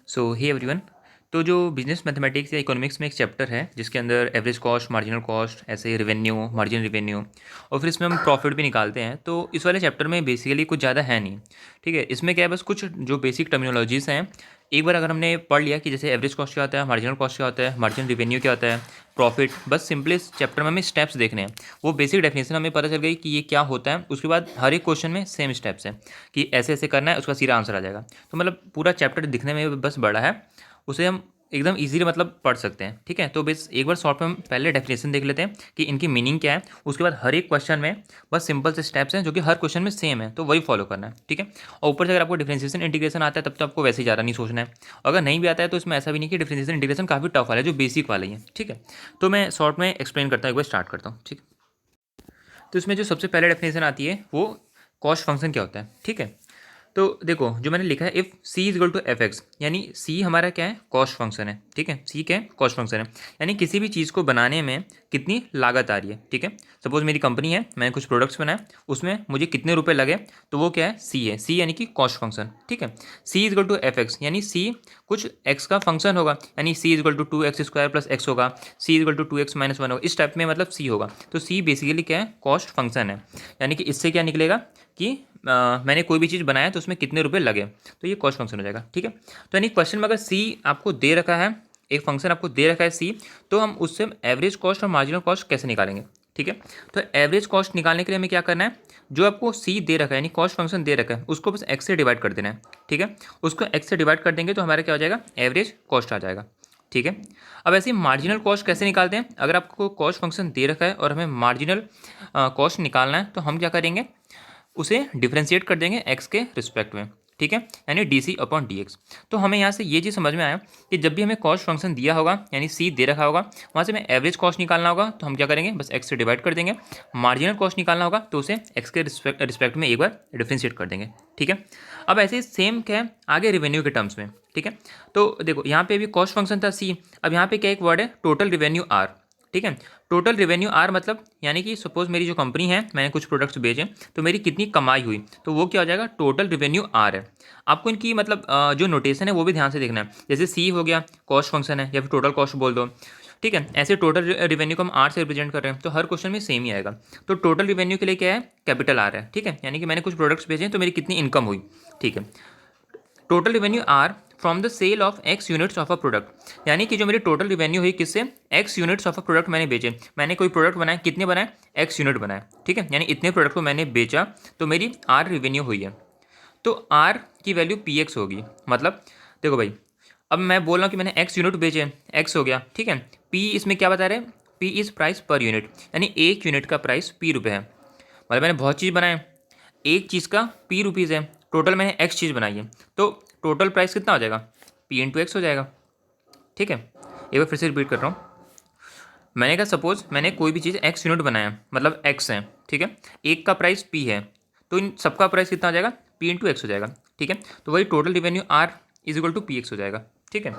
सो hey everyone. तो जो business mathematics या इकोनॉमिक्स में एक चैप्टर है जिसके अंदर एवरेज कॉस्ट, मार्जिनल कॉस्ट, ऐसे रेवेन्यू, मार्जिनल रेवेन्यू और फिर इसमें हम प्रॉफिट भी निकालते हैं। तो इस वाले चैप्टर में बेसिकली कुछ ज़्यादा है नहीं। ठीक है, इसमें क्या है, बस कुछ जो बेसिक टर्मिनोलॉजीज़ हैं एक बार अगर हमने पढ़ लिया कि जैसे एवरेज कॉस्ट क्या होता है, मार्जिनल कॉस्ट क्या होता है, मार्जिनल रेवेन्यू क्या होता है, प्रॉफिट, बस सिंपली इस चैप्टर में हमें स्टेप्स देखने हैं। वो बेसिक डेफिनेशन हमें पता चल गई कि ये क्या होता है। उसके बाद हर एक क्वेश्चन में सेम स्टेप्स है कि ऐसे ऐसे करना है, उसका सीधा आंसर आ जाएगा। तो मतलब पूरा चैप्टर दिखने में बस बड़ा है, उसे हम एकदम इजीली मतलब पढ़ सकते हैं। ठीक है, तो बस एक बार शॉर्ट में हम पहले डेफिनेशन देख लेते हैं कि इनकी मीनिंग क्या है। उसके बाद हर एक क्वेश्चन में बस सिंपल से स्टेप्स हैं जो कि हर क्वेश्चन में सेम है, तो वही फॉलो करना है। ठीक है, और ऊपर से अगर आपको डिफरेंशिएशन इंटीग्रेशन आता है तब तो आपको वैसे ही ज़्यादा नहीं सोचना है। अगर नहीं भी आता है तो इसमें ऐसा भी नहीं कि डिफरेंशिएशन इंटीग्रेशन काफ़ी टफ वाला है, जो बेसिक वाला ही है। ठीक है, तो मैं शॉर्ट में एक्सप्लेन करता हूँ, एक बार स्टार्ट करता हूँ। ठीक है, तो इसमें जो सबसे पहले डेफिनेशन आती है वो कॉस्ट फंक्शन क्या होता है। ठीक है, तो देखो जो मैंने लिखा है, if C is equal to F X, यानी सी हमारा क्या है, कॉस्ट फंक्शन है। ठीक है, सी क्या है, कॉस्ट फंक्शन है, यानी किसी भी चीज़ को बनाने में कितनी लागत आ रही है। ठीक है, सपोज मेरी कंपनी है, मैंने कुछ प्रोडक्ट्स बनाए, उसमें मुझे कितने रुपए लगे, तो वो क्या है, सी है। सी यानी कि कॉस्ट फंक्शन। ठीक है, C is equal to F X, यानी सी कुछ एक्स का फंक्शन होगा, यानी C is equal to 2x² plus X होगा, C is equal to 2x-1 होगा, इस टाइप में मतलब सी होगा। तो सी बेसिकली क्या है, कॉस्ट फंक्शन है। यानी कि इससे क्या निकलेगा कि मैंने कोई भी चीज़ बनाया तो उसमें कितने रुपए लगे, तो ये कॉस्ट फंक्शन हो जाएगा। ठीक है, तो यानी क्वेश्चन में अगर सी आपको दे रखा है, एक फंक्शन आपको दे रखा है सी, तो हम उससे एवरेज कॉस्ट और मार्जिनल कॉस्ट कैसे निकालेंगे। ठीक है, तो एवरेज कॉस्ट निकालने के लिए हमें क्या करना है, जो आपको सी दे रखा है यानी कॉस्ट फंक्शन दे रखा है, उसको बस एक्स से डिवाइड कर देना है। ठीक है, उसको एक्स से डिवाइड कर देंगे तो हमारा क्या हो जाएगा, एवरेज कॉस्ट आ जाएगा। ठीक है, अब ऐसे मार्जिनल कॉस्ट कैसे निकालते हैं, अगर आपको कॉस्ट फंक्शन दे रखा है और हमें मार्जिनल कॉस्ट निकालना है तो हम क्या करेंगे, उसे डिफ्रेंशिएट कर देंगे एक्स के रिस्पेक्ट में। ठीक है, यानी D C upon D X. तो हमें यहाँ से ये चीज़ समझ में आया कि जब भी हमें कॉस्ट फंक्शन दिया होगा यानी सी दे रखा होगा, वहाँ से हमें एवरेज कॉस्ट निकालना होगा तो हम क्या करेंगे, बस एक्स से डिवाइड कर देंगे। मार्जिनल कॉस्ट निकालना होगा तो उसे एक्स के रिस्पेक्ट में एक बार डिफ्रेंशिएट कर देंगे। ठीक है, अब ऐसे ही सेम क्या है आगे रेवेन्यू के टर्म्स में। ठीक है, तो देखो यहाँ पे भी कॉस्ट फंक्शन था सी, अब यहाँ पे क्या एक वर्ड है टोटल रेवेन्यू आर। ठीक है, टोटल रेवेन्यू आर मतलब यानी कि सपोज मेरी जो कंपनी है, मैंने कुछ प्रोडक्ट्स बेचे तो मेरी कितनी कमाई हुई, तो वो क्या हो जाएगा, टोटल रेवेन्यू आर है। आपको इनकी मतलब जो नोटेशन है वो भी ध्यान से देखना है, जैसे सी हो गया कॉस्ट फंक्शन है या फिर टोटल कॉस्ट बोल दो। ठीक है, ऐसे टोटल रेवेन्यू को हम आर से रिप्रेजेंट कर रहे हैं तो हर क्वेश्चन में सेम ही आएगा। तो टोटल रेवेन्यू के लिए क्या है, कैपिटल आर है। ठीक है, यानी कि मैंने कुछ प्रोडक्ट्स बेचे तो मेरी कितनी इनकम हुई। ठीक है, total revenue R from the sale of X units of a product, यानी कि जो मेरी टोटल रेवेन्यू हुई किससे, X units of a product मैंने बेचे, मैंने कोई प्रोडक्ट बनाया, कितने बनाए, एक्स यूनिट बनाए। ठीक है, यानी इतने प्रोडक्ट को मैंने बेचा तो मेरी आर रेवेन्यू हुई है। तो आर की वैल्यू पी एक्स होगी। मतलब देखो भाई, अब मैं बोल रहा हूँ कि मैंने एक्स यूनिट बेचे, एक्स हो गया। ठीक है, पी इसमें क्या बता रहे हैं, P is price per unit, यानी एक यूनिट का प्राइस पी रुपये है। मतलब मैंने बहुत चीज़ बनाए, एक चीज़ का पी रुपीज़ है, टोटल मैंने एक्स चीज़ बनाई है, तो टोटल प्राइस कितना हो जाएगा, पी इंटू एक्स हो जाएगा। ठीक है, एक बार फिर से रिपीट कर रहा हूँ। मैंने कहा सपोज मैंने कोई भी चीज़ एक्स यूनिट बनाया, मतलब एक्स है। ठीक है, एक का प्राइस पी है, तो इन सबका प्राइस कितना हो जाएगा, पी इंटू एक्स हो जाएगा। ठीक है, तो वही total revenue R is equal to P X हो जाएगा। ठीक है,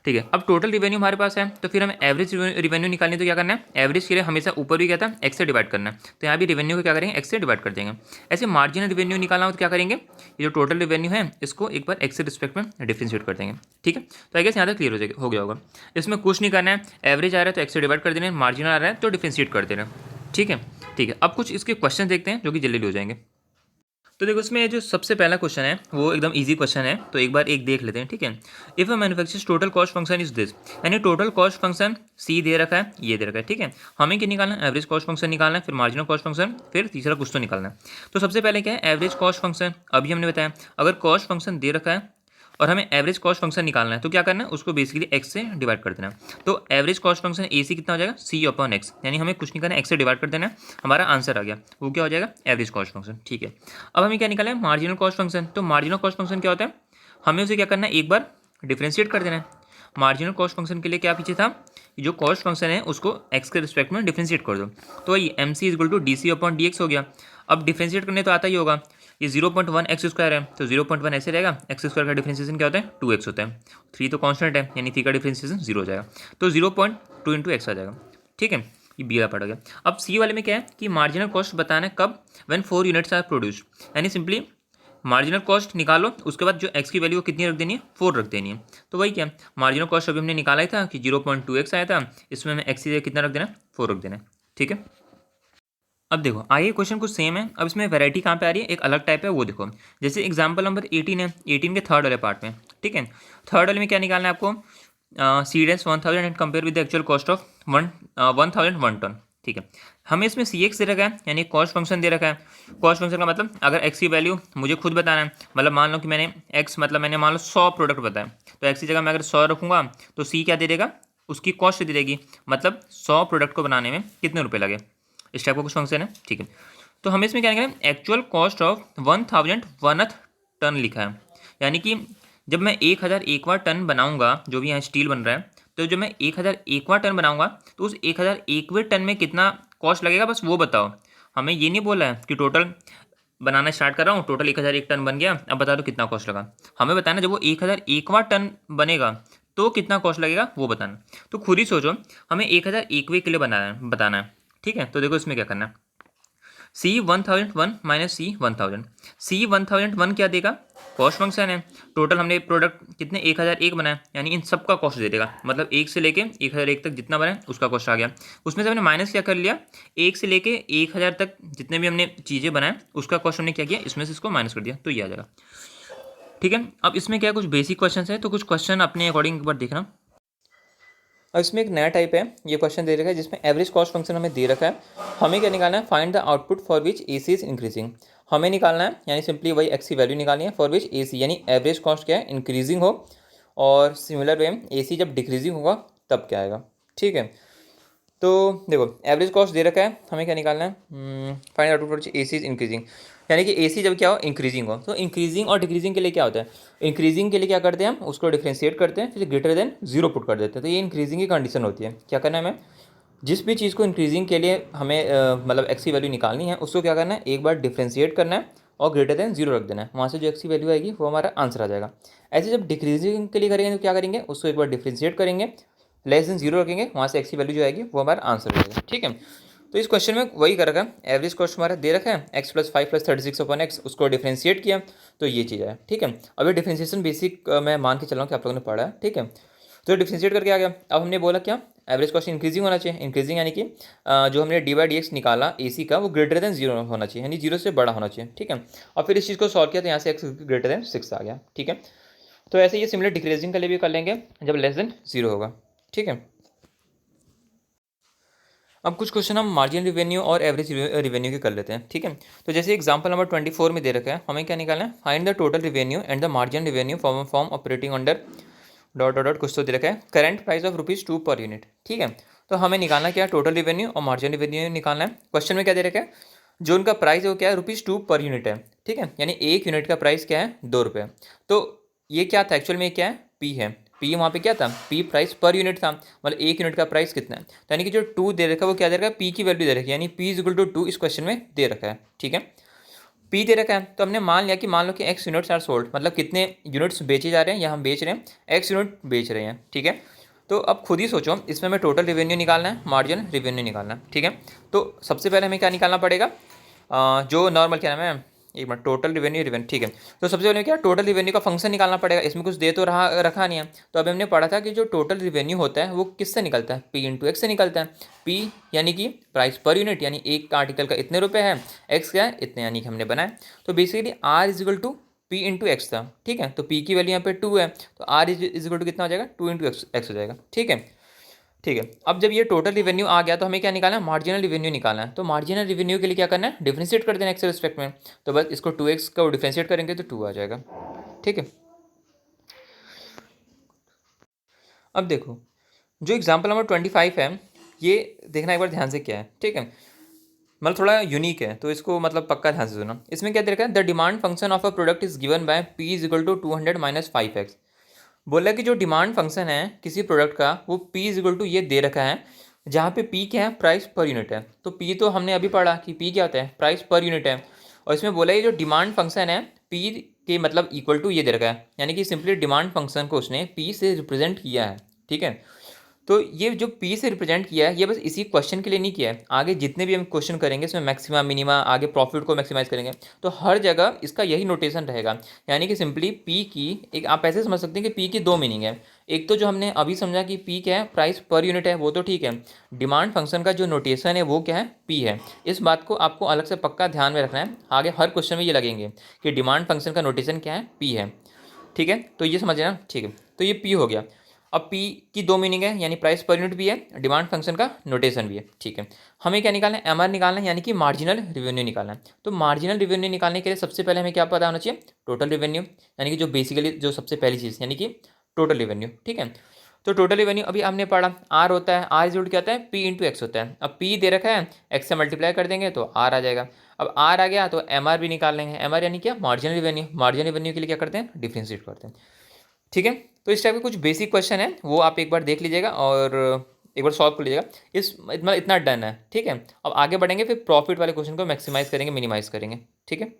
ठीक है, अब टोटल रिवेन्यू हमारे पास है तो फिर हमें एवरेज रिवेन्यू निकालनी, तो क्या करना है, एवरेज के लिए हमेशा ऊपर भी क्या था, एक्स से डिवाइड करना है, तो यहाँ भी रिवेन्यू को क्या करेंगे, एक्स से डिवाइड कर देंगे। ऐसे मार्जिनल रिवेन्यू निकालना हो तो क्या करेंगे, ये जो टोटल रिवेन्यू है इसको एक बार एक्स से रिस्पेक्ट में डिफ्रेंशिएट कर देंगे। ठीक है, तो आई गेस यहाँ तक क्लियर हो गया होगा। इसमें कुछ नहीं करना है, एवरेज आ रहा है तो एक्स से डिवाइड कर देना है, मार्जिनल आ रहा है तो डिफ्रेंशिएट कर देना। ठीक है, ठीक है, अब कुछ इसके क्वेश्चन देखते हैं जो कि जल्दी हो जाएंगे। तो देखो इसमें जो सबसे पहला क्वेश्चन है वो एकदम इजी क्वेश्चन है, तो एक बार एक देख लेते हैं। ठीक है, if a manufacturer's total cost function is this, यानी टोटल कॉस्ट फंक्शन सी दे रखा है, ये दे रखा है। ठीक है, हमें क्या निकालना है, एवरेज कॉस्ट फंक्शन निकालना है, फिर मार्जिनल कॉस्ट फंक्शन, फिर तीसरा कुछ तो निकालना है। तो सबसे पहले क्या है, एवरेज कॉस्ट फंक्शन। अभी हमने बताया अगर कॉस्ट फंक्शन दे रखा है और हमें एवरेज कॉस्ट फंक्शन निकालना है तो क्या करना है, उसको बेसिकली एक्स से डिवाइड कर देना है। तो एवरेज कॉस्ट फंक्शन ए सी कितना हो जाएगा, सी अपॉन एक्स, यानी हमें कुछ नहीं करना है, एक्स से डिवाइड कर देना है, हमारा आंसर आ गया, वो क्या हो जाएगा, एवरेज कॉस्ट फंक्शन। ठीक है, अब हमें क्या निकाला है, मार्जिनल कॉस्ट फंक्शन। तो मार्जिनल कॉस्ट फंक्शन क्या होता है, हमें उसे क्या करना है, एक बार डिफ्रेंशिएट कर देना है। मार्जिनल कॉस्ट फंक्शन के लिए क्या पीछे था, जो कॉस्ट फंक्शन है उसको एक्स के रिस्पेक्ट में डिफ्रेंशिएट कर दो, तो ये M C is equal to D C upon D X हो गया। अब डिफ्रेंशिएट करने तो आता ही होगा, ये 0.1 एक्स स्क्वायर है तो 0.1 ऐसे रहेगा, एक्स स्क्वायर का डिफ्रेंशिएशन क्या होता है, 2x होता है, 3 तो कांस्टेंट है यानी 3 का डिफ्रेंशिएशन 0 हो जाएगा, तो 0.2 इंटू एक्स आ जाएगा। ठीक है, ये बी पड़ गया। अब सी वाले में क्या है कि मार्जिनल कॉस्ट बताना है कब, व्हेन 4 यूनिट्स आर प्रोड्यूस्ड, यानी सिंपली मार्जिनल कॉस्ट निकालो, उसके बाद जो एक्स की वैल्यू कितनी रख देनी है, 4 रख देनी है। तो वही क्या, मार्जिनल कॉस्ट अभी हमने निकाला ही था कि 0.2x आया था, इसमें हमें एक्स की जगह कितना रख देना है, 4 रख देना है। ठीक है, अब देखो आगे क्वेश्चन कुछ सेम है, अब इसमें वैरायटी कहाँ पे आ रही है, एक अलग टाइप है वो देखो। जैसे एग्जाम्पल नंबर 18 है, 18 के थर्ड वाले पार्ट में। ठीक है, थर्ड वाले में क्या निकालना है आपको, सी डेस 1000 and compare with the actual cost of 1001 ton. ठीक है, हमें इसमें सी एक्स दे रखा है, यानी कॉस्ट फंक्शन दे रखा है। कॉस्ट फंक्शन का मतलब अगर एक्स की वैल्यू मुझे खुद बताना है, मतलब मान लो कि मैंने एक्स मतलब मैंने मान लो 100 प्रोडक्ट बताया, तो एक्स की जगह मैं अगर 100 रखूँगा तो सी क्या दे देगा, उसकी कॉस्ट दे देगी, मतलब 100 प्रोडक्ट को बनाने में कितने रुपये लगे, इस टाइप का कुछ फंक्शन है। ठीक है, तो हमें इसमें क्या निकालना है, actual cost of 1001th ton लिखा है, यानी कि जब मैं 1001वां टन बनाऊंगा, जो भी यहाँ स्टील बन रहा है, तो जब मैं 1001वां टन बनाऊंगा तो उस 1001वें टन में कितना कॉस्ट लगेगा, बस वो बताओ। हमें ये नहीं बोला है कि टोटल बनाना स्टार्ट कर रहा हूँ, टोटल 1001 टन बन गया, अब बता दो कितना कॉस्ट लगा। हमें बताना जब वो 1001वां टन बनेगा तो कितना कॉस्ट लगेगा वो बताना। तो खुद ही सोचो, हमें 1001वें के लिए बताना है। ठीक है, तो देखो इसमें क्या करना है, C1001 माइनस C1000। C1001 क्या देगा, कॉस्ट फंक्शन है, टोटल हमने प्रोडक्ट कितने 1001 बनाए, यानी इन सब का कॉस्ट दे देगा, मतलब 1 से लेके 1001 तक जितना बना उसका कॉस्ट आ गया। उसमें से हमने माइनस क्या कर लिया, 1 से लेके 1000 तक जितने भी हमने चीज़ें बनाए उसका कॉस्ट हमने क्या किया, इसमें से इसको माइनस कर दिया, तो ये आ जाएगा। ठीक है, अब इसमें क्या कुछ बेसिक क्वेश्चन है, तो कुछ क्वेश्चन अपने अकॉर्डिंग एक बार देखना। अब इसमें एक नया टाइप है, ये क्वेश्चन दे रखा है जिसमें एवरेज कॉस्ट फंक्शन हमें दे रखा है। हमें क्या निकालना है, find the output for which A C is increasing. हमें निकालना है, यानी सिंपली वही एक्स की वैल्यू निकालनी है फॉर विच ए सी, यानी एवरेज कॉस्ट क्या है, इंक्रीजिंग हो, और सिमिलर वे ए सी जब डिक्रीजिंग होगा तब क्या आएगा। ठीक है, तो देखो एवरेज कॉस्ट दे रखा है, हमें क्या निकालना है, find output for A C is increasing, यानी कि ए सी जब क्या हो, इंक्रीजिंग हो। तो इंक्रीजिंग और डिक्रीजिंग के लिए क्या होता है, इंक्रीजिंग के लिए क्या करते हैं हम, उसको डिफ्रेंशिएट करते हैं, फिर ग्रेटर देन 0 पुट कर देते हैं, तो ये इंक्रीजिंग की कंडीशन होती है। क्या करना है हमें, जिस भी चीज़ को इंक्रीजिंग के लिए हमें मतलब एक्स की वैल्यू निकालनी है, उसको क्या करना है, एक बार डिफ्रेंशिएट करना है और ग्रेटर देन 0 रख देना है, वहाँ से जो एक्स की वैल्यू आएगी वो हमारा आंसर आ जाएगा। ऐसे जब डिक्रीजिंग के लिए करेंगे तो क्या करेंगे, उसको एक बार डिफ्रेंशिएट करेंगे, लेस देन 0 रखेंगे, वहाँ से एक्स की वैल्यू जो आएगी वो हमारा आंसर हो जाएगा। ठीक है, तो इस क्वेश्चन में वही कर रखा है, एवरेज कॉस्ट हमारा दे रखा है x plus 5 plus 36 upon x, उसको डिफ्रेंशिएट किया तो ये चीज़ है। ठीक है, अब ये डिफ्रेंशिएशन बेसिक मैं मान के चल रहा हूँ कि आप लोगों ने पढ़ा है। ठीक है, तो डिफ्रेंशिएट करके आ गया। अब हमने बोला क्या, एवरेज कॉस्ट इंक्रीजिंग होना चाहिए, इंक्रीजिंग यानी कि जो हमने डी बाई डी एक्स निकाला ए सी का, वो ग्रेटर देन 0 होना चाहिए, यानी 0 से बड़ा होना चाहिए। ठीक है, और फिर इस चीज़ को सॉल्व किया तो यहाँ से एक्स ग्रेटर देन 6 आ गया। ठीक है, तो ऐसे ये सिमिलर डिक्रीजिंग के लिए भी कर लेंगे जब लेस देन 0 होगा। ठीक है, अब कुछ क्वेश्चन हम मार्जिन रिवेन्यू और एवरेज रिवेन्यू के कर लेते हैं। ठीक है, तो जैसे एग्जांपल नंबर 24 में दे रखा है, हमें क्या निकालना है, find the total revenue and the margin revenue form operating under dot dot dot, कुछ तो दे रखा है, current price of ₹2 per unit. ठीक है, तो हमें निकालना क्या है, टोटल रिवेन्यू और मार्जिन रिवेन्यू निकालना है। क्वेश्चन में क्या दे रखा है, जो उनका प्राइस है वो क्या है, ₹2 पर यूनिट है। ठीक है, यानी एक यूनिट का प्राइस क्या है, ₹2। तो ये क्या था, एक्चुअल में क्या है, पी है, पी वहाँ पे क्या था, पी प्राइस पर यूनिट था, मतलब एक यूनिट का प्राइस कितना है, तो यानी कि जो 2 दे रखा है वो क्या दे रखा है, पी की वैल्यू दे रखी है, यानी पी इज इक्वल टू 2 इस क्वेश्चन में दे रखा है। ठीक है, पी दे रखा है, तो हमने मान लिया कि मान लो कि एक्स यूनिट्स आर सोल्ड, मतलब कितने यूनिट्स बेचे जा रहे हैं या हम बेच रहे हैं, एक्स यूनिट बेच रहे हैं। ठीक है, तो अब खुद ही सोचो, इसमें हमें टोटल रिवेन्यू निकालना है, मार्जिन रिवेन्यू निकालना है। ठीक है, तो सबसे पहले हमें क्या निकालना पड़ेगा, जो नॉर्मल क्या नाम है, एक मिनट, टोटल रिवेन्यू रिवेन्यू। ठीक है, तो सबसे पहले क्या, टोटल रिवेन्यू का फंक्शन निकालना पड़ेगा, इसमें कुछ दे तो रखा नहीं है। तो अभी हमने पढ़ा था कि जो टोटल रिवेन्यू होता है वो किससे निकलता है, पी इंटू एक्स से निकलता है। पी यानी कि प्राइस पर यूनिट, यानी एक आर्टिकल का इतने रुपए है, एक्स क्या है इतने, यानी कि हमने बनाया, तो basically R is equal to P into X था। ठीक है, तो पी की वैल्यू यहाँ पे 2 है, तो आर इज इक्वल टू कितना हो जाएगा, 2 इंटू एक्स हो जाएगा। ठीक है, ठीक है, अब जब ये टोटल रिवेन्यू आ गया तो हमें क्या निकालना है, मार्जिनल रिवेन्यू निकालना है। तो मार्जिनल रिवेन्यू के लिए क्या करना है, डिफरेंशिएट कर देना एक्स रिस्पेक्ट में, तो बस इसको 2x का डिफरेंशिएट करेंगे तो 2 आ जाएगा। ठीक है, अब देखो जो एग्जाम्पल नंबर 25 है, ये देखना एक बार ध्यान से क्या है। ठीक है, मतलब थोड़ा यूनिक है, तो इसको मतलब पक्का ध्यान से सुनो। इसमें क्या दे रखा है, the demand function of a product is given by P is equal to 200 minus 5x। बोला कि जो डिमांड फंक्शन है किसी प्रोडक्ट का, वो पी इज इक्वल टू ये दे रखा है, जहाँ पे पी क्या है, प्राइस पर यूनिट है। तो पी तो हमने अभी पढ़ा कि पी क्या होता है, प्राइस पर यूनिट है, और इसमें बोला ये जो डिमांड फंक्शन है पी के मतलब इक्वल टू ये दे रखा है, यानी कि सिंपली डिमांड फंक्शन को उसने पी से रिप्रेजेंट किया है। ठीक है, तो ये जो पी से रिप्रेजेंट किया है ये बस इसी क्वेश्चन के लिए नहीं किया है, आगे जितने भी हम क्वेश्चन करेंगे इसमें मैक्सिमम मिनिमा आगे प्रॉफिट को मैक्सिमाइज करेंगे तो हर जगह इसका यही नोटेशन रहेगा। यानी कि सिंपली पी की एक आप ऐसे समझ सकते हैं कि पी की दो मीनिंग है। एक तो जो हमने अभी समझा कि पी क्या है, प्राइस पर यूनिट है, वो तो ठीक है। डिमांड फंक्शन का जो नोटेशन है वो क्या है, पी है। इस बात को आपको अलग से पक्का ध्यान में रखना है, आगे हर क्वेश्चन में ये लगेंगे कि डिमांड फंक्शन का नोटेशन क्या है, पी है। ठीक है, तो ये समझ लेना। ठीक है, तो ये पी हो गया। अब पी की दो मीनिंग है, यानी प्राइस पर यूनिट भी है, डिमांड फंक्शन का नोटेशन भी है। ठीक है, हमें क्या निकालना है, एमआर निकालना है, यानी कि मार्जिनल रिवेन्यू निकालना है। तो मार्जिनल रिवेन्यू निकालने के लिए सबसे पहले हमें क्या पता होना चाहिए, टोटल रिवेन्यू, यानी कि जो बेसिकली जो सबसे पहली चीज़ यानी कि टोटल रिवेन्यू। ठीक है, तो टोटल रिवेन्यू अभी हमने पढ़ा, आर होता है, आर इज क्या होता है, पी इंटू एक्स होता है। अब पी दे रखा है, एक्स से मल्टीप्लाई कर देंगे तो आर आ जाएगा। अब आर आ गया तो एम आर भी निकाल लेंगे। एम आर यानी क्या, मार्जिनल रिवेन्यू। मार्जिनल रिवेन्यू के लिए क्या करते हैं, डिफ्रेंशिएट करते हैं। ठीक है, तो इस टाइप के कुछ बेसिक क्वेश्चन है वो आप एक बार देख लीजिएगा और एक बार सॉल्व कर लीजिएगा। इतना डन है। ठीक है, अब आगे बढ़ेंगे, फिर प्रॉफिट वाले क्वेश्चन को मैक्सिमाइज करेंगे, मिनिमाइज करेंगे। ठीक है।